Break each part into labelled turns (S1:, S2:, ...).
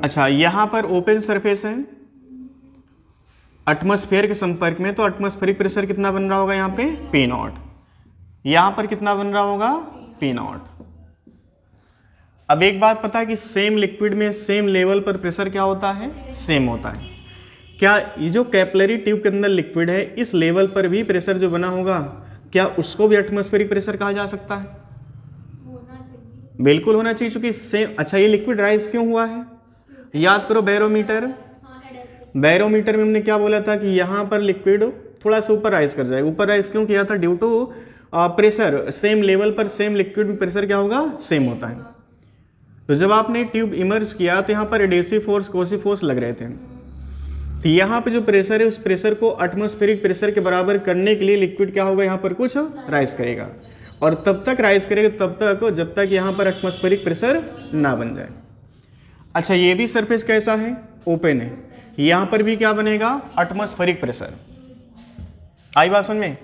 S1: अच्छा, यहाँ पर ओपन सरफेस है एटमॉस्फेयर के संपर्क में, तो एटमॉस्फेरिक प्रेशर कितना बन रहा होगा यहाँ पे पी नॉट। यहाँ पर कितना बन रहा होगा पी नॉट। अब एक बात पता है कि सेम लिक्विड में सेम लेवल पर प्रेशर क्या होता है, सेम होता है। क्या ये जो कैपिलरी ट्यूब के अंदर लिक्विड है, इस लेवल पर भी प्रेशर जो बना होगा, क्या उसको भी एटमॉस्फेरिक प्रेशर कहा जा सकता है? बिल्कुल होना चाहिए, क्योंकि सेम। अच्छा, ये लिक्विड राइज क्यों हुआ है? याद करो बैरोमीटर। बैरोमीटर में हमने क्या बोला था कि यहाँ पर लिक्विड थोड़ा सा ऊपर राइज कर जाएगा। ऊपर राइज क्यों किया था? Due to pressure. Same level पर सेम लिक्विड में प्रेशर क्या होगा, सेम होता है। तो जब आपने ट्यूब इमर्ज किया तो यहाँ पर एडेसिव फोर्स, कोसी फोर्स लग रहे थे। तो यहाँ पे जो प्रेशर है, उस प्रेशर को एटमॉस्फेरिक प्रेशर के बराबर करने के लिए लिक्विड क्या होगा, यहाँ पर कुछ राइज करेगा, और तब तक राइज करेगा तब तक जब तक यहाँ पर एटमॉस्फेरिक प्रेशर ना बन जाए। अच्छा, ये भी सरफेस कैसा है, ओपन है। यहाँ पर भी क्या बनेगा, एटमॉस्फेरिक प्रेशर। आई बात समझ में?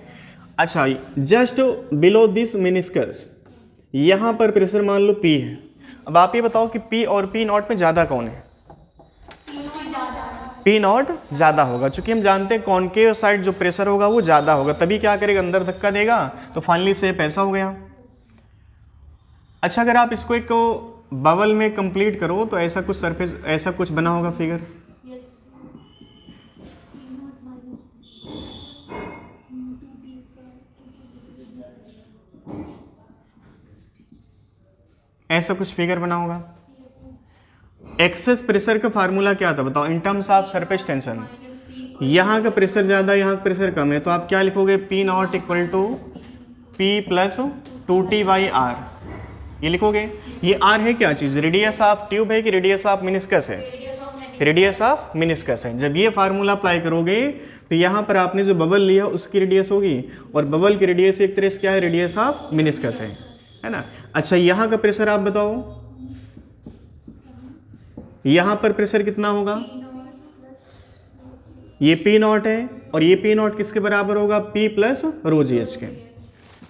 S1: अच्छा, जस्ट बिलो दिस मेनिस्कस यहाँ पर प्रेशर मान लो P है। अब आप ये बताओ कि P और P नॉट में ज़्यादा कौन है? P नॉट ज़्यादा होगा, क्योंकि हम जानते हैं कॉनकेव साइड जो प्रेशर होगा वो ज़्यादा होगा, तभी क्या करेगा, अंदर धक्का देगा, तो फाइनली शेप ऐसा हो गया। अच्छा, अगर आप इसको एक बबल में कंप्लीट करो तो ऐसा कुछ सरफेस, ऐसा कुछ बना होगा फिगर। ऐसा कुछ फिगर बना होगा। एक्सेस प्रेशर का फार्मूला क्या था बताओ, इन टर्म्स ऑफ सरफेस टेंशन। यहाँ का प्रेशर ज़्यादा, यहाँ का प्रेशर कम है, तो आप क्या लिखोगे, P not equal to P plus 2T by R, ये लिखोगे। ये R है क्या चीज़, रेडियस ऑफ ट्यूब है कि रेडियस ऑफ मिनिस्कस है? रेडियस ऑफ मिनिस्कस है। जब ये फार्मूला अप्लाई करोगे तो यहाँ पर आपने जो बबल लिया उसकी रेडियस होगी, और बबल की रेडियस एक तरह से क्या है, रेडियस ऑफ मिनिस्कस है ना। अच्छा, यहाँ का प्रेशर आप बताओ, यहाँ पर प्रेशर कितना होगा, ये P नॉट है, और ये P नॉट किसके बराबर होगा, P plus rho g h के।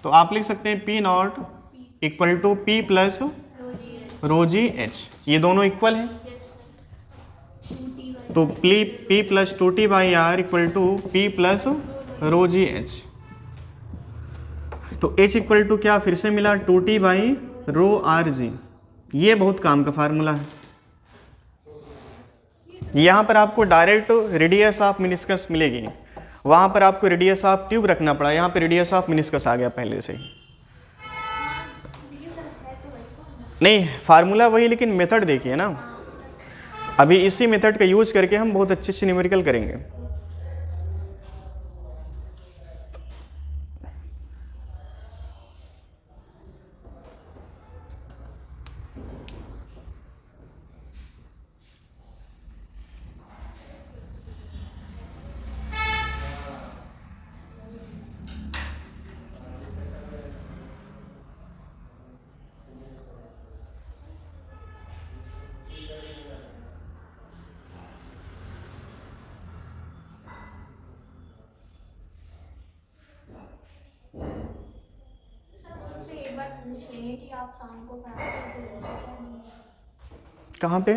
S1: तो आप लिख सकते हैं P not equal to P plus rho g h, ये दोनों इक्वल हैं, तो P plus 2T by R equal to P plus rho g h. तो H इक्वल टू क्या फिर से मिला, 2T बाई रो आर जी। ये बहुत काम का फार्मूला है। यहाँ पर आपको डायरेक्ट रेडियस ऑफ मिनिस्कस मिलेगी, वहाँ पर आपको रेडियस ऑफ ट्यूब रखना पड़ा, यहाँ पर रेडियस ऑफ मिनिस्कस आ गया पहले से ही। नहीं, फार्मूला वही, लेकिन मेथड देखिए ना, अभी इसी मेथड का यूज करके हम बहुत अच्छे से न्यूमेरिकल करेंगे। कहाँ पे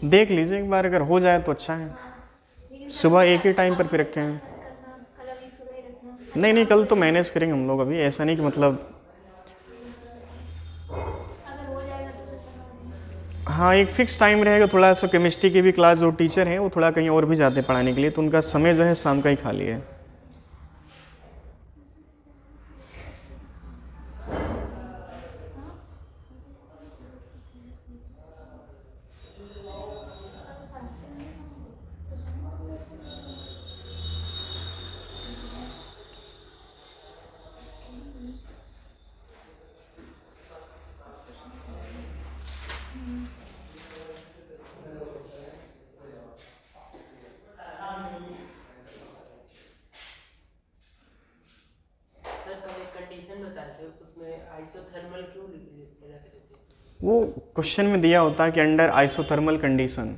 S1: देख लीजिए एक बार, अगर हो जाए तो अच्छा है। सुबह एक ही टाइम पर फिर रखे हैं। नहीं, कल तो मैनेज करेंगे हम लोग, अभी ऐसा नहीं कि मतलब, हाँ एक फिक्स टाइम रहेगा। थोड़ा सा केमिस्ट्री की भी क्लास, जो टीचर हैं वो थोड़ा कहीं और भी जाते हैं पढ़ाने के लिए, तो उनका समय जो है शाम का ही खाली है। वो क्वेश्चन में दिया होता है कि अंडर आइसोथर्मल कंडीशन,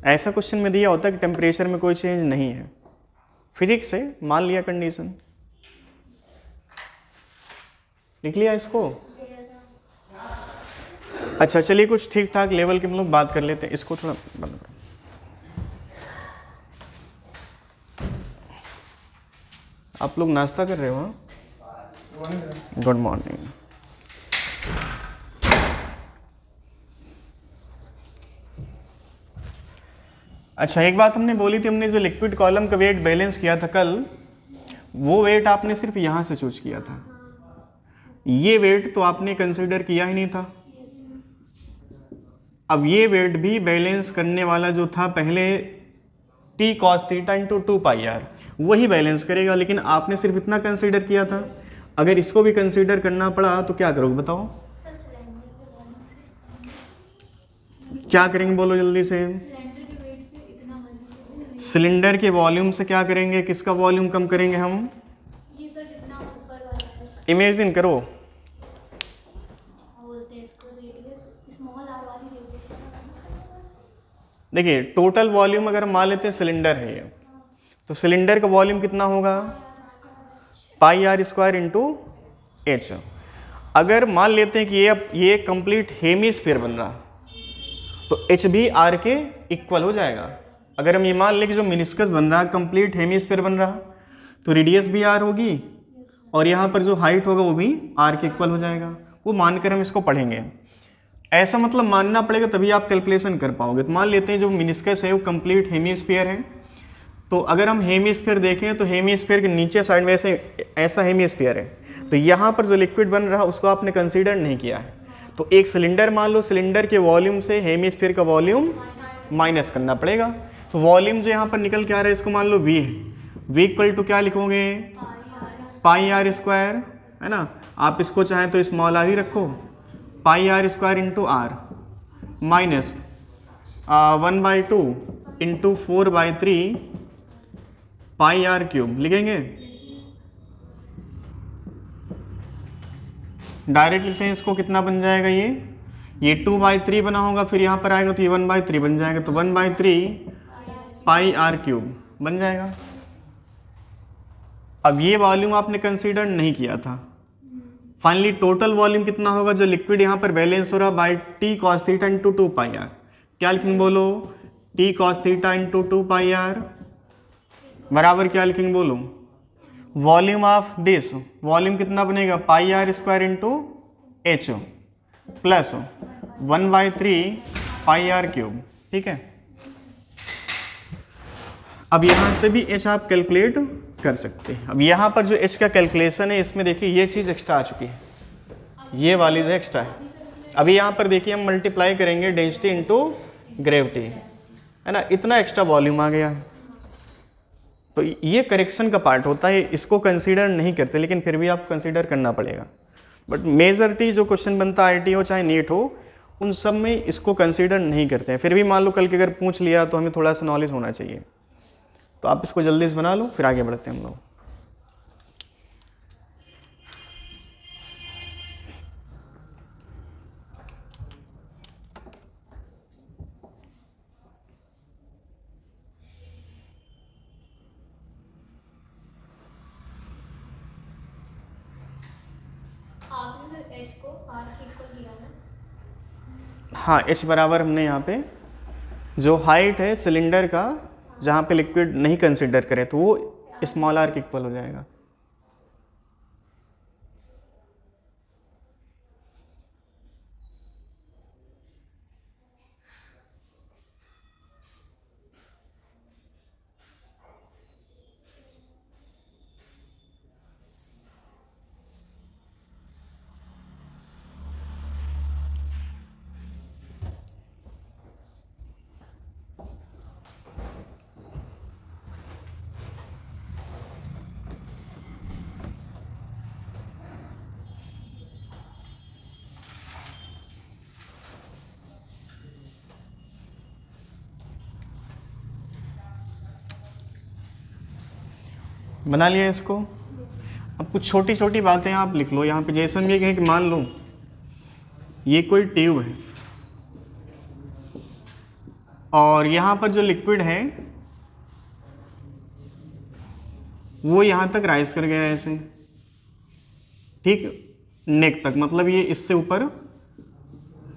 S1: ऐसा क्वेश्चन में दिया होता है कि टेम्परेचर में कोई चेंज नहीं है, फिजिक्स से मान लिया कंडीशन, लिख लिया इसको। अच्छा चलिए कुछ ठीक ठाक लेवल के हम लोग बात कर लेते हैं, इसको थोड़ा बंद करो। आप लोग नाश्ता कर रहे हो? Good morning. अच्छा एक बात हमने बोली थी, हमने जो लिक्विड कॉलम का वेट बैलेंस किया था कल, वो वेट आपने सिर्फ यहाँ से चूज किया था, ये वेट तो आपने कंसिडर किया ही नहीं था। अब ये वेट भी बैलेंस करने वाला जो था पहले t cos theta into 2πr, वही बैलेंस करेगा, लेकिन आपने सिर्फ इतना कंसीडर किया था। अगर इसको भी कंसीडर करना पड़ा तो क्या करोगे बताओ? क्या करेंगे बोलो जल्दी से? सिलेंडर के वॉल्यूम से क्या करेंगे, किसका वॉल्यूम कम करेंगे हम? इमेजिन करो, देखिए टोटल वॉल्यूम अगर मान लेते हैं सिलेंडर है ये, तो सिलेंडर का वॉल्यूम कितना होगा? पाई आर स्क्वायर इंटू एच। अगर मान लेते हैं कि ये कंप्लीट हेमीस्फीयर बन रहा, तो एच भी आर के इक्वल हो जाएगा। अगर हम ये मान लें कि जो मिनिस्कस बन रहा कंप्लीट हेमीस्फीयर बन रहा, तो रेडियस भी आर होगी और यहाँ पर जो हाइट होगा वो भी आर के इक्वल हो जाएगा। वो मानकर हम इसको पढ़ेंगे, ऐसा मतलब मानना पड़ेगा तभी आप कैलकुलेशन कर पाओगे। तो मान लेते हैं जो मिनिस्कस है वो कंप्लीट हेमीस्फीयर है, तो अगर हम हेमीस्फीयर देखें तो हेमीस्फीयर के नीचे साइड में ऐसा हेमीस्फीयर है, तो यहाँ पर जो लिक्विड बन रहा उसको आपने कंसीडर नहीं किया है। तो एक सिलेंडर मान लो, सिलेंडर के वॉल्यूम से हेमीस्फीयर का वॉल्यूम माइनस करना पड़ेगा। तो वॉल्यूम जो यहाँ पर निकल के आ रहा है इसको मान लो v है, v इक्वल टू क्या लिखोगे? पाई आर स्क्वायर, है ना। आप इसको चाहें तो स्मॉल आर ही रखो, pi R square into R minus 1/2 into 4/3 pi R cube लिखेंगे। डायरेक्ट लिखते हैं इसको, कितना बन जाएगा? ये 2/3 बना होगा, फिर यहाँ पर आएगा तो ये 1/3 बन जाएगा, तो 1/3 पाई आर क्यूब बन जाएगा। अब ये वॉल्यूम आपने कंसीडर नहीं किया था। फाइनली टोटल वॉल्यूम कितना होगा जो लिक्विड यहाँ पर बैलेंस हो रहा by t cos theta into 2πr? क्या लिखेंगे बोलो? t cos theta into 2πr बराबर क्या लिखेंगे बोलो? वॉल्यूम ऑफ दिस, वॉल्यूम कितना बनेगा? Pi R square into H plus 1/3 pi R cube. ठीक है, अब यहाँ से भी h आप कैलकुलेट कर सकते हैं। अब यहाँ पर जो h का कैलकुलेशन है इसमें देखिए ये चीज़ एक्स्ट्रा आ चुकी है, ये वाली जो एक्स्ट्रा है। अभी यहाँ पर देखिए हम मल्टीप्लाई करेंगे डेंसिटी इंटू ग्रेविटी, है ना, इतना एक्स्ट्रा वॉल्यूम आ गया। तो ये करेक्शन का पार्ट होता है, इसको कंसीडर नहीं करते, लेकिन फिर भी आपको कंसीडर करना पड़ेगा। बट मेजॉरिटी जो क्वेश्चन बनता है IT हो चाहे नीट हो, उन सब में इसको कंसीडर नहीं करते हैं। फिर भी मान लो कल के अगर पूछ लिया तो हमें थोड़ा सा नॉलेज होना चाहिए। तो आप इसको जल्दी से बना लो, फिर आगे बढ़ते हैं हम लोग। हाँ, h बराबर हमने यहाँ पे जो हाइट है सिलेंडर का जहाँ पे लिक्विड नहीं कंसिडर करें तो वो स्मॉल आर के इक्वल हो जाएगा। बना लिया इसको। अब कुछ छोटी छोटी बातें आप लिख लो यहाँ पे, जैसे हम ये कहें कि मान लो ये कोई ट्यूब है और यहाँ पर जो लिक्विड है वो यहाँ तक राइज कर गया ऐसे, ठीक, नेक तक, मतलब ये इससे ऊपर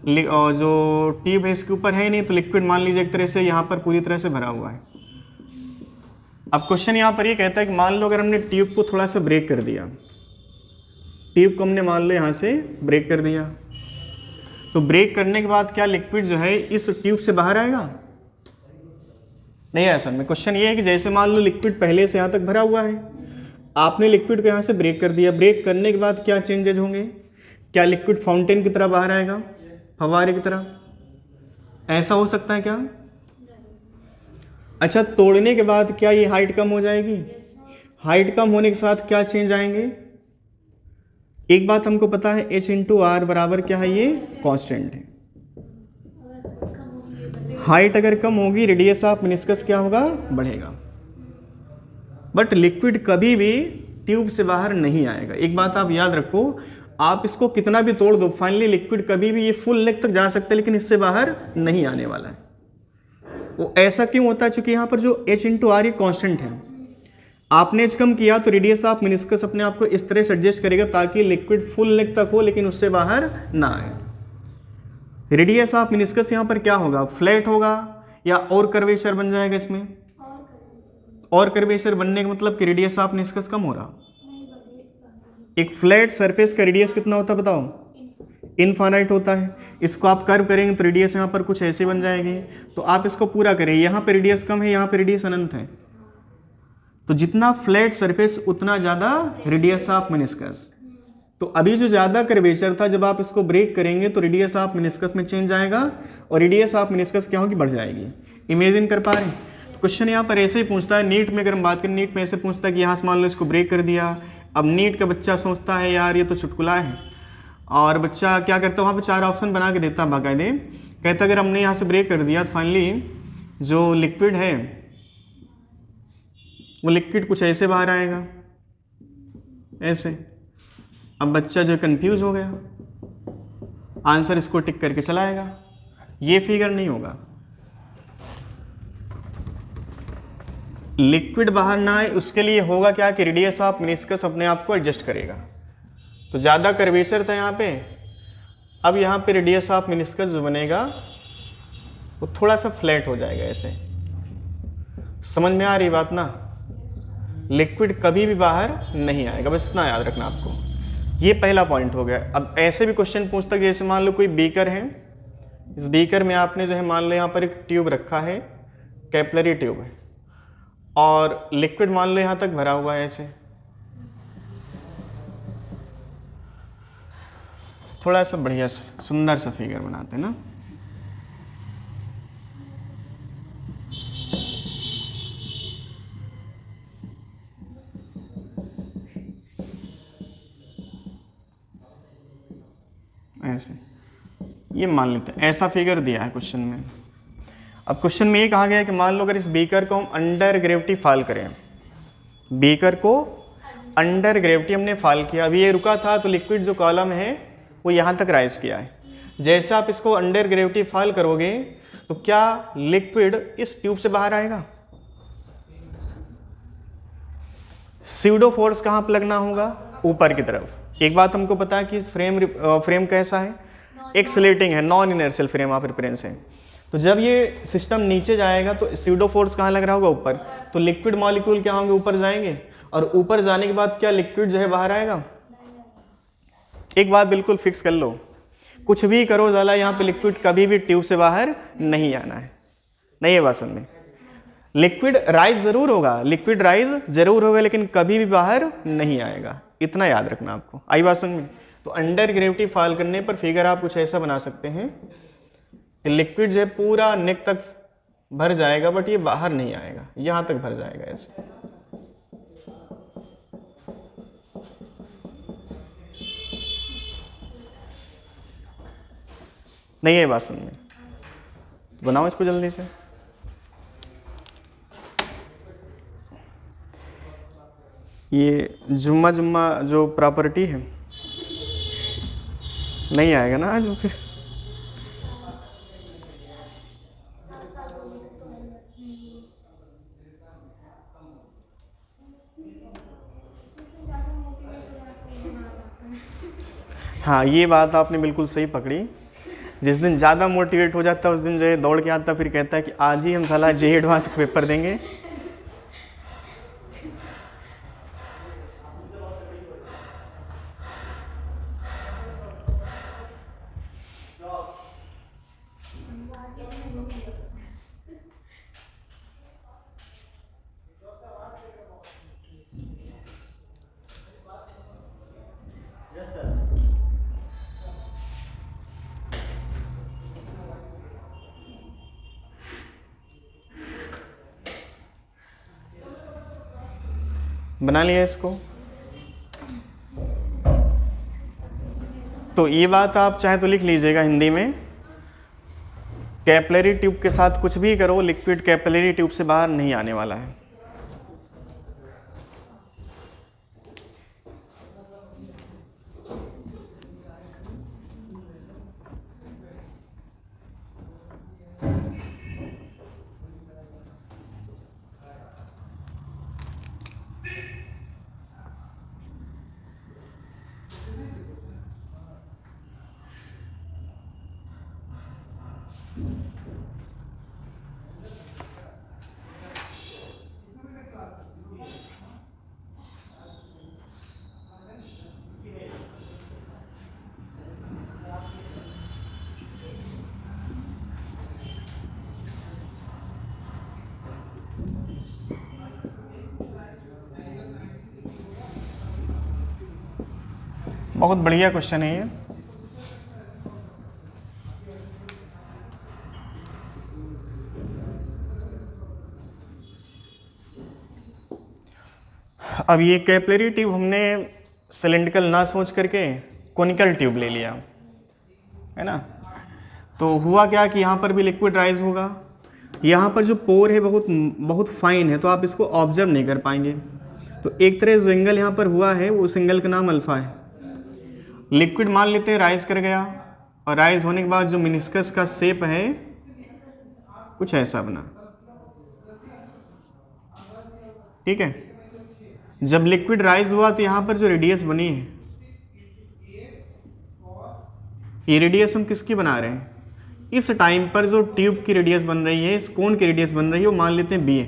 S1: और जो ट्यूब है इसके ऊपर है नहीं, तो लिक्विड मान लीजिए एक तरह से यहाँ पर पूरी तरह से भरा हुआ है। अब क्वेश्चन यहाँ पर ये कहता है कि मान लो अगर हमने ट्यूब को थोड़ा सा ब्रेक कर दिया, ट्यूब को हमने मान लो यहाँ से ब्रेक कर दिया, तो ब्रेक करने के बाद क्या लिक्विड जो है इस ट्यूब से बाहर आएगा? नहीं, ऐसा में क्वेश्चन ये है कि जैसे मान लो लिक्विड पहले से यहाँ तक भरा हुआ है, आपने लिक्विड को यहाँ से ब्रेक कर दिया, ब्रेक करने के बाद क्या चेंजेज होंगे? क्या लिक्विड फाउंटेन की तरह बाहर आएगा, फव्वारे की तरह? ऐसा हो सकता है क्या? अच्छा, तोड़ने के बाद क्या ये हाइट कम हो जाएगी? हाइट कम होने के साथ क्या चेंज आएंगे? एक बात हमको पता है, H इंटू आर बराबर क्या है? ये कांस्टेंट है। हाइट अगर कम होगी, रेडियस ऑफ मेनिस्कस क्या होगा? बढ़ेगा। बट लिक्विड कभी भी ट्यूब से बाहर नहीं आएगा। एक बात आप याद रखो, आप इसको कितना भी तोड़ दो, फाइनली लिक्विड कभी भी ये फुल लेग तक जा सकता है, लेकिन इससे बाहर नहीं आने वाला है। वो ऐसा क्यों होता है? क्योंकि यहाँ पर जो H इंटू आर ये कॉन्स्टेंट है। आपने H कम किया तो रेडियस ऑफ मेनिस्कस अपने आप को इस तरह से एडजस्ट करेगा ताकि लिक्विड फुल लेग तक हो, लेकिन उससे बाहर ना आए। रेडियस ऑफ मेनिस्कस यहाँ पर क्या होगा? फ्लैट होगा या और कर्वेचर बन जाएगा इसमें? और कर्वेचर बनने का मतलब कि रेडियस ऑफ मेनिस्कस कम हो रहा। एक फ्लैट सरफेस का रेडियस कितना होता है बताओ? इनफाइनाइट होता है। इसको आप कर्व करेंगे तो रेडियस यहाँ पर कुछ ऐसे बन जाएगी। तो आप इसको पूरा करें, यहाँ पे रेडियस कम है, यहाँ पे रेडियस अनंत है, तो जितना फ्लैट सरफेस उतना ज़्यादा रेडियस ऑफ मेनिस्कस। तो अभी जो ज़्यादा कर्वेचर था, जब आप इसको ब्रेक करेंगे तो रेडियस ऑफ मेनिस्कस में चेंज आएगा और रेडियस ऑफ मेनिस्कस क्या होगी? बढ़ जाएगी। इमेजिन कर पा रहे हैं? तो क्वेश्चन यहाँ पर ऐसे ही पूछता है। नीट में अगर हम बात करें, नीट में ऐसे पूछता है कि यहाँ से मान लो इसको ब्रेक कर दिया। अब नीट का बच्चा सोचता है यार ये तो चुटकुला है, और बच्चा क्या करता है, वहाँ पर 4 ऑप्शन बना के देता है बाकायदे। कहता अगर हमने यहाँ से ब्रेक कर दिया तो फाइनली जो लिक्विड है वो लिक्विड कुछ ऐसे बाहर आएगा, ऐसे। अब बच्चा जो कंफ्यूज हो गया, आंसर इसको टिक करके चलाएगा। ये फिगर नहीं होगा। लिक्विड बाहर ना आए उसके लिए होगा क्या कि रेडियस ऑफ मेनिस्कस अपने आप को एडजस्ट करेगा। तो ज़्यादा कर्वेचर था यहाँ पे, अब यहाँ पे रेडियस ऑफ मेनिस्कस जो बनेगा वो थोड़ा सा फ्लैट हो जाएगा ऐसे। समझ में आ रही बात ना? लिक्विड कभी भी बाहर नहीं आएगा, बस इतना याद रखना आपको। ये पहला पॉइंट हो गया। अब ऐसे भी क्वेश्चन पूछता है, जैसे मान लो कोई बीकर है, इस बीकर में आपने जो है मान लो यहाँ पर एक ट्यूब रखा है, कैपिलरी ट्यूब है, और लिक्विड मान लो यहाँ तक भरा हुआ है ऐसे। थोड़ा सा बढ़िया सुंदर सा फिगर बनाते हैं ना। ऐसे ये मान लेते हैं, ऐसा फिगर दिया है क्वेश्चन में। अब क्वेश्चन में ये कहा गया है कि मान लो अगर इस बीकर को हम अंडर ग्रेविटी फॉल करें, बीकर को अंडर ग्रेविटी हमने फॉल किया, अभी ये रुका था तो लिक्विड जो कॉलम है वो यहाँ तक राइज किया है। जैसे आप इसको अंडर ग्रेविटी फॉल करोगे तो क्या लिक्विड इस ट्यूब से बाहर आएगा? स्यूडो फोर्स कहाँ पर लगना होगा? ऊपर की तरफ। एक बात हमको पता है कि फ्रेम कैसा है? एक्सेलेटिंग है, non inertial frame of reference है। तो जब ये सिस्टम नीचे जाएगा तो स्यूडो फोर्स कहाँ लग रहा होगा? ऊपर। तो लिक्विड मॉलिक्यूल क्या होंगे? ऊपर जाएंगे, और ऊपर जाने के बाद क्या लिक्विड जो है बाहर आएगा? एक बात बिल्कुल फिक्स कर लो, कुछ भी करो ज़्यादा, यहाँ पे लिक्विड कभी भी ट्यूब से बाहर नहीं आना है। नहीं है बात समझ में? लिक्विड राइज जरूर होगा, लिक्विड राइज जरूर होगा, लेकिन कभी भी बाहर नहीं आएगा, इतना याद रखना आपको। आई बात समझ में? तो अंडर ग्रेविटी फॉल करने पर फिगर आप कुछ ऐसा बना सकते हैं कि लिक्विड जो है पूरा नेक तक भर जाएगा, बट ये बाहर नहीं आएगा, यहाँ तक भर जाएगा ऐसे। नहीं है बात समझ में? बनाओ इसको जल्दी से। ये जुम्मा जुम्मा जो प्रॉपर्टी है नहीं आएगा ना आज फिर। हाँ, ये बात आपने बिल्कुल सही पकड़ी। जिस दिन ज़्यादा मोटिवेट हो जाता है उस दिन जो है दौड़ के आता, फिर कहता है कि आज ही हम साला जेईई एडवांस का पेपर देंगे। बना लिया इसको। तो ये बात आप चाहे तो लिख लीजिएगा हिंदी में, कैपिलरी ट्यूब के साथ कुछ भी करो, लिक्विड कैपिलरी ट्यूब से बाहर नहीं आने वाला है। बहुत बढ़िया क्वेश्चन है ये। अब ये कैपिलरी ट्यूब हमने सिलिंड्रिकल ना सोच करके कोनिकल ट्यूब ले लिया, है ना। तो हुआ क्या कि यहाँ पर भी लिक्विड राइज होगा, यहाँ पर जो पोर है बहुत बहुत फाइन है, तो आप इसको ऑब्जर्व नहीं कर पाएंगे। तो एक तरह जो एंगल यहाँ पर हुआ है उस एंगल का नाम अल्फा है। लिक्विड मान लेते हैं राइज कर गया, और राइज होने के बाद जो मिनिस्कस का शेप है कुछ ऐसा बना, ठीक है। जब लिक्विड राइज हुआ तो यहाँ पर जो रेडियस बनी है, ये रेडियस हम किसकी बना रहे हैं, इस टाइम पर जो ट्यूब की रेडियस बन रही है, इस कोन की रेडियस बन रही है, वो मान लेते हैं बी है,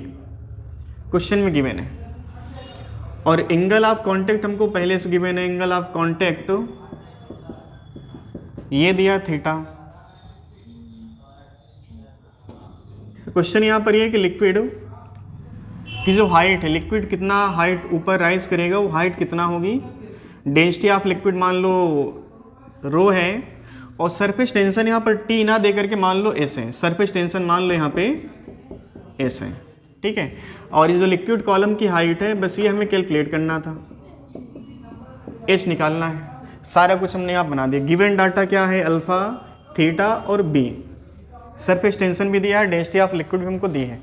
S1: क्वेश्चन में गिवन है। और एंगल ऑफ कांटेक्ट हमको पहले से गिवन है, एंगल ऑफ कांटेक्ट ये दिया थीटा। क्वेश्चन यहाँ पर ये है कि लिक्विड की जो हाइट है, लिक्विड कितना हाइट ऊपर राइज करेगा, वो हाइट कितना होगी। डेंसिटी ऑफ लिक्विड मान लो रो है, और सरफेस टेंशन यहाँ पर टी ना दे करके मान लो एस है, सरफेस टेंशन मान लो यहाँ पे एस है, ठीक है। और ये जो लिक्विड कॉलम की हाइट है, बस ये हमें कैलकुलेट करना था, एच निकालना है। सारा कुछ हमने यहाँ बना दिया। गिवन डाटा क्या है, अल्फा, थीटा और बी। सरफेस टेंशन भी दिया है, डेंसिटी ऑफ लिक्विड भी हमको दी है।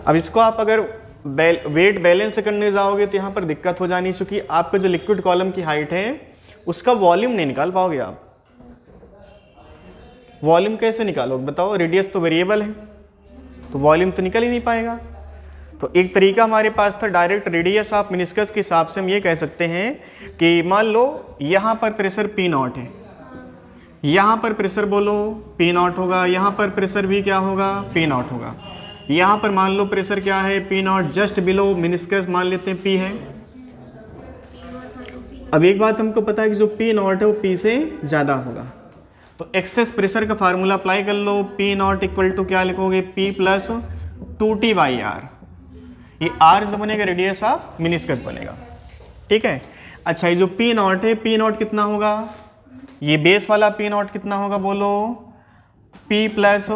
S1: अब इसको आप अगर वेट बैलेंस करने जाओगे तो यहाँ पर दिक्कत हो जानी, चूंकि आपका जो लिक्विड कॉलम की हाइट है उसका वॉल्यूम नहीं निकाल पाओगे आप। वॉल्यूम कैसे निकालोगे बताओ, रेडियस तो वेरिएबल है, तो वॉल्यूम तो निकल ही नहीं पाएगा। तो एक तरीका हमारे पास था, डायरेक्ट रेडियस ऑफ मिनिस्कस के हिसाब से हम ये कह सकते हैं कि मान लो यहाँ पर प्रेशर पी नॉट है, यहाँ पर प्रेशर बोलो पी नॉट होगा, यहाँ पर प्रेशर भी क्या होगा, पी नॉट होगा। यहाँ पर मान लो प्रेशर क्या है, P not, just below meniscus मान लेते हैं पी है। अब एक बात हमको पता है कि जो पी नॉट है वो पी से ज़्यादा होगा, तो एक्सेस प्रेशर का फार्मूला अप्लाई कर लो। पी नॉट इक्वल टू क्या लिखोगे, P plus 2t by R. ये आर जो बनेगा रेडियस ऑफ मिनिस्कस बनेगा, ठीक है। अच्छा, ये जो पी नॉट है, पी नॉट कितना होगा, ये बेस वाला पी नॉट कितना होगा बोलो, P plus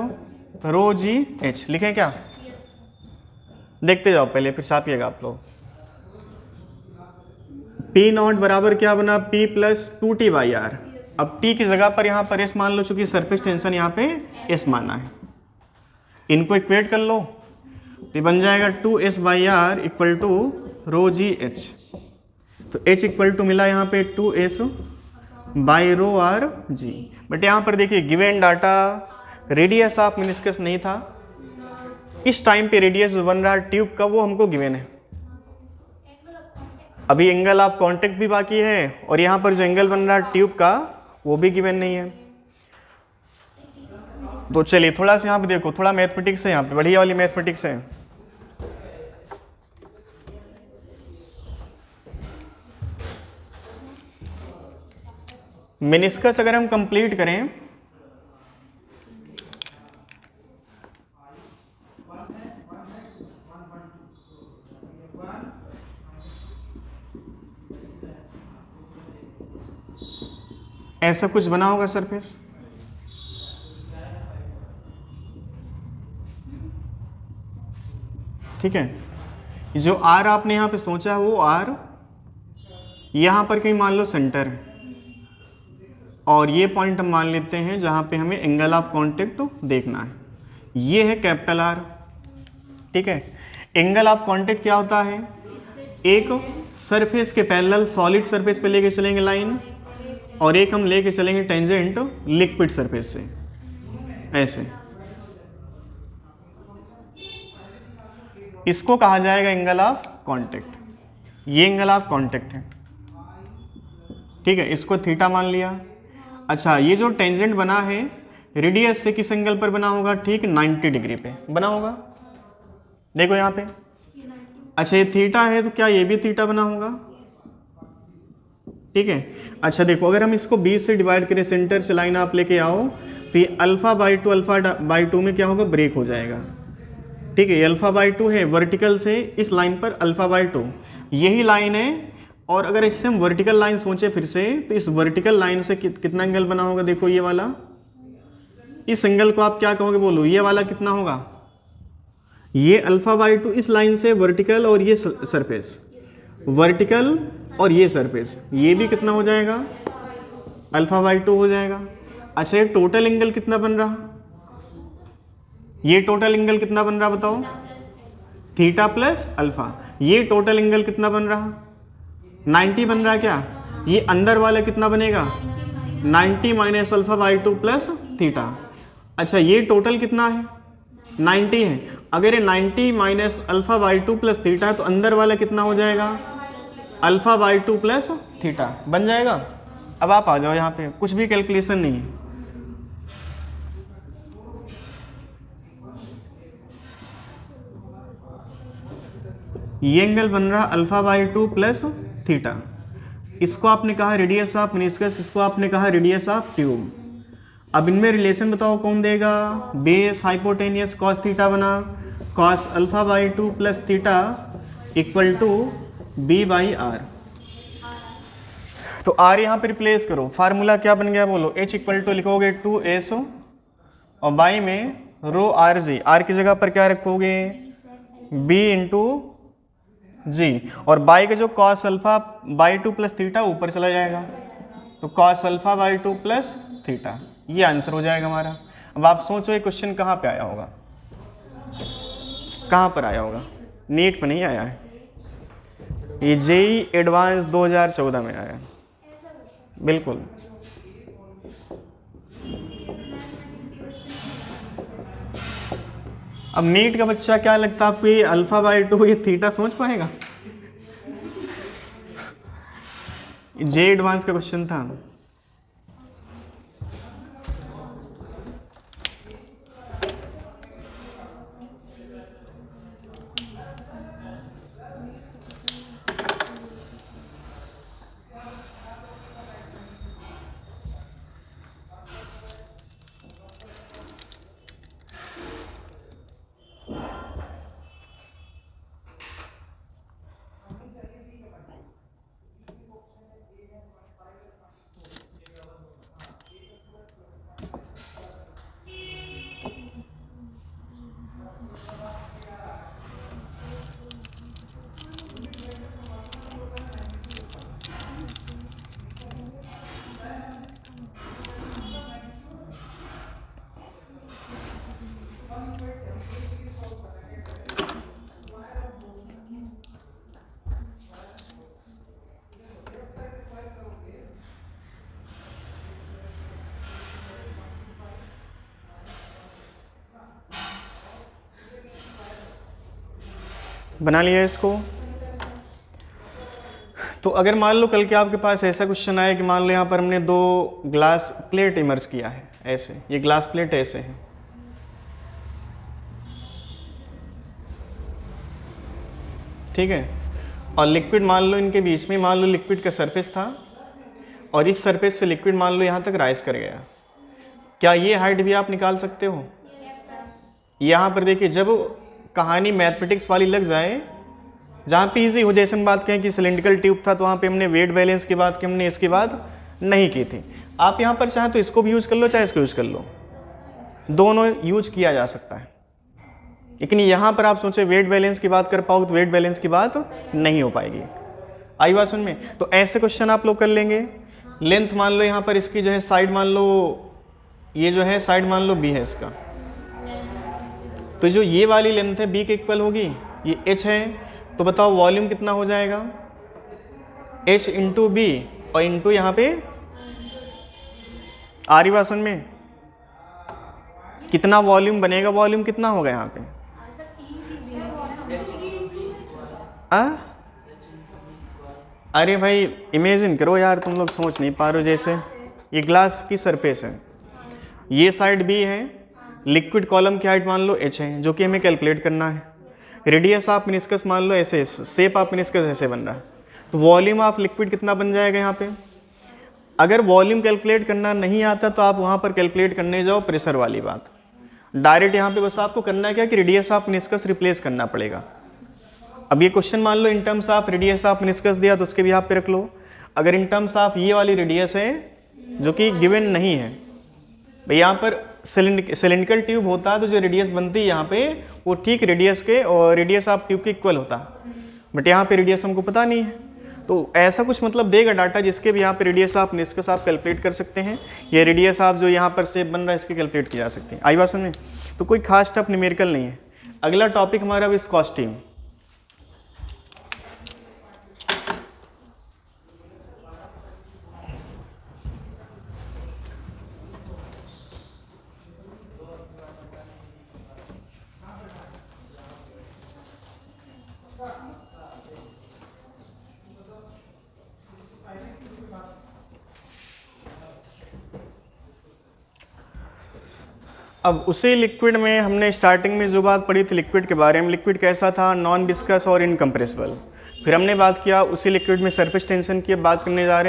S1: rho g H. लिखें क्या, देखते जाओ पहले फिर छापिएगा आप लोग। पी नॉट बराबर क्या बना, P plus 2t by R. अब t की जगह पर यहाँ पर s मान लो, चूंकि सरफेस टेंशन यहाँ पे s माना है, इनको इक्वेट कर लो तो बन जाएगा 2s by R equal to rho g h. तो h इक्वल टू मिला यहाँ पे 2s by rho R g. But यहाँ पर देखिए given data radius of meniscus नहीं था, इस टाइम पे रेडियस जो बन रहा है ट्यूब का वो हमको गिवन है। अभी एंगल ऑफ कांटेक्ट भी बाकी है, और यहाँ पर जो एंगल बन रहा है ट्यूब का वो भी गिवन नहीं है। तो चलिए थोड़ा सा यहाँ पे देखो, थोड़ा मैथमेटिक्स है यहाँ पे, बढ़िया वाली मैथमेटिक्स है। मेनिस्कस अगर हम कंप्लीट करें ऐसा कुछ बना होगा सरफेस, ठीक है। जो आर आपने यहाँ पे सोचा है वो आर यहाँ पर कहीं मान लो सेंटर है, और ये पॉइंट हम मान लेते हैं जहाँ पे हमें एंगल ऑफ कांटेक्ट देखना है, ये है कैपिटल आर, ठीक है। एंगल ऑफ कांटेक्ट क्या होता है, एक सरफेस के पैरेलल सॉलिड सरफेस पे लेके चलेंगे लाइन, और एक हम लेके चलेंगे टेंजेंट लिक्विड सरफेस से, ऐसे। इसको कहा जाएगा एंगल ऑफ कांटेक्ट, ये एंगल ऑफ कांटेक्ट है, ठीक है। इसको थीटा मान लिया। अच्छा, ये जो टेंजेंट बना है रेडियस से किस एंगल पर बना होगा, ठीक 90 डिग्री पे बना होगा, देखो यहाँ पे। अच्छा, ये थीटा है तो क्या ये भी थीटा बना होगा, ठीक है। अच्छा देखो, अगर हम इसको 20 से डिवाइड करें, सेंटर से लाइन आप लेके आओ, तो ये अल्फा बाई टू में क्या होगा, ब्रेक हो जाएगा, ठीक है। ये अल्फा बाई टू है, वर्टिकल से इस लाइन पर अल्फा बाई टू यही लाइन है। और अगर इससे हम वर्टिकल लाइन सोचे फिर से, तो इस वर्टिकल लाइन से कितना एंगल बना होगा, देखो ये वाला, इस एंगल को आप क्या कहोगे बोलो, ये वाला कितना होगा, ये अल्फा बाई टू इस लाइन से वर्टिकल, और ये सरफेस वर्टिकल, और ये सरफेस, ये भी कितना हो जाएगा, अल्फा बाई टू हो जाएगा। अच्छा, ये टोटल एंगल कितना बन रहा, ये टोटल एंगल कितना बन रहा बताओ, थीटा प्लस अल्फा। ये टोटल एंगल कितना बन रहा, 90 बन रहा क्या। ये अंदर वाला कितना बनेगा, 90 minus alpha by two plus theta. अच्छा, ये टोटल कितना है, 90 है। अगर ये 90 minus alpha by two plus theta है, तो अंदर वाला कितना हो जाएगा, alpha by two plus theta बन जाएगा। अब आप आ जाओ यहाँ पे, कुछ भी कैलकुलेशन नहीं है। ये एंगल बन रहा alpha by two plus theta, इसको आपने कहा रेडियस ऑफ मेनिस्कस, इसको आपने कहा रेडियस ऑफ ट्यूब। अब इनमें रिलेशन बताओ कौन देगा, बेस हाइपोटेनियस कॉस थीटा बना, cos alpha by two plus theta equal to B by R. तो आर यहाँ पे रिप्लेस करो, फार्मूला क्या बन गया बोलो, एच इक्वल टू लिखोगे 2s, और बाई में रो आर जी, आर की जगह पर क्या रखोगे, b इंटू जी, और बाई का जो cos alpha by two plus theta ऊपर चला जाएगा, तो cos alpha by two plus theta, ये आंसर हो जाएगा हमारा। अब आप सोचो ये क्वेश्चन कहाँ पे आया होगा, कहाँ पर आया होगा, नीट पे नहीं आया है, ये जेई एडवांस 2014 में आया, बिल्कुल। अब नीट का बच्चा क्या लगता है आपको, ये अल्फा बाई टू ये थीटा सोच पाएगा, जे एडवांस का क्वेश्चन था। बना लिया इसको। तो अगर मान लो कल के आपके पास ऐसा क्वेश्चन आया कि मान लो यहाँ पर हमने दो ग्लास प्लेट इमर्ज किया है, ऐसे ये ग्लास प्लेट ऐसे है, ठीक है, और लिक्विड मान लो इनके बीच में, मान लो लिक्विड का सरफेस था और इस सरफेस से लिक्विड मान लो यहाँ तक राइज कर गया, क्या ये हाइट भी आप निकाल सकते हो? यहाँ पर देखिए, जब कहानी मैथमेटिक्स वाली लग जाए, जहाँ पे इजी हो, जैसे हम बात करें कि सिलेंड्रिकल ट्यूब था तो वहाँ पे हमने वेट बैलेंस की बात की, हमने इसकी बात नहीं की थी। आप यहाँ पर चाहे तो इसको भी यूज कर लो, चाहे इसको यूज कर लो, दोनों यूज किया जा सकता है। लेकिन यहाँ पर आप सोचे वेट बैलेंस की बात कर पाओ तो वेट बैलेंस की बात नहीं हो पाएगी। आई बात समझ में? तो ऐसे क्वेश्चन आप लोग कर लेंगे। लेंथ मान लो यहाँ पर इसकी जो है साइड मान लो, ये जो है साइड मान लो b है इसका, तो जो ये वाली लेंथ है b के इक्वल होगी, ये h है, तो बताओ वॉल्यूम कितना हो जाएगा? h इंटू बी और इंटू यहाँ पे आरी वासन में कितना वॉल्यूम बनेगा, वॉल्यूम कितना होगा यहाँ पे? अरे भाई इमेजिन करो यार, तुम लोग सोच नहीं पा रहे हो। जैसे ये ग्लास की सरफेस है, ये साइड बी है, लिक्विड कॉलम की हाइट मान लो h है, जो कि हमें कैलकुलेट करना है। रेडियस ऑफ मेनिस्कस मान लो ऐसे, शेप ऑफ मेनिस्कस ऐसे बन रहा है, तो वॉल्यूम ऑफ लिक्विड कितना बन जाएगा यहाँ पे? अगर वॉल्यूम कैलकुलेट करना नहीं आता तो आप वहाँ पर कैलकुलेट करने जाओ प्रेशर वाली बात। डायरेक्ट यहाँ पे बस आपको करना है क्या कि रेडियस ऑफ मेनिस्कस रिप्लेस करना पड़ेगा। अब ये क्वेश्चन मान लो in terms of radius of meniscus दिया तो उसके भी आप पे रख लो। अगर इन टर्म्स ऑफ ये वाली रेडियस है जो कि गिवन नहीं है, भाई यहाँ पर सिलिंड्रिकल ट्यूब होता है तो जो रेडियस बनती है यहाँ पे वो ठीक रेडियस के और रेडियस ऑफ ट्यूब के इक्वल होता है, बट यहाँ पे रेडियस हमको पता नहीं है, तो ऐसा कुछ मतलब देगा डाटा जिसके भी यहाँ पे रेडियस ऑफ मेनिस्कस आप कैलकुलेट कर सकते हैं। ये रेडियस ऑफ जो यहाँ पर शेप बन रहा है इसके कैलकुलेट की जा सकती है। आई बात समझ में? तो कोई खास टफ न्यूमेरिकल नहीं है। अगला टॉपिक हमारा विस्कोसिटी। अब उसी लिक्विड में हमने स्टार्टिंग में जो बात पढ़ी थी लिक्विड के बारे में, लिक्विड कैसा था? नॉन विस्कस और इनकम्प्रेसिबल। फिर हमने बात किया उसी लिक्विड में सरफेस टेंशन की, बात करने जा रहे हैं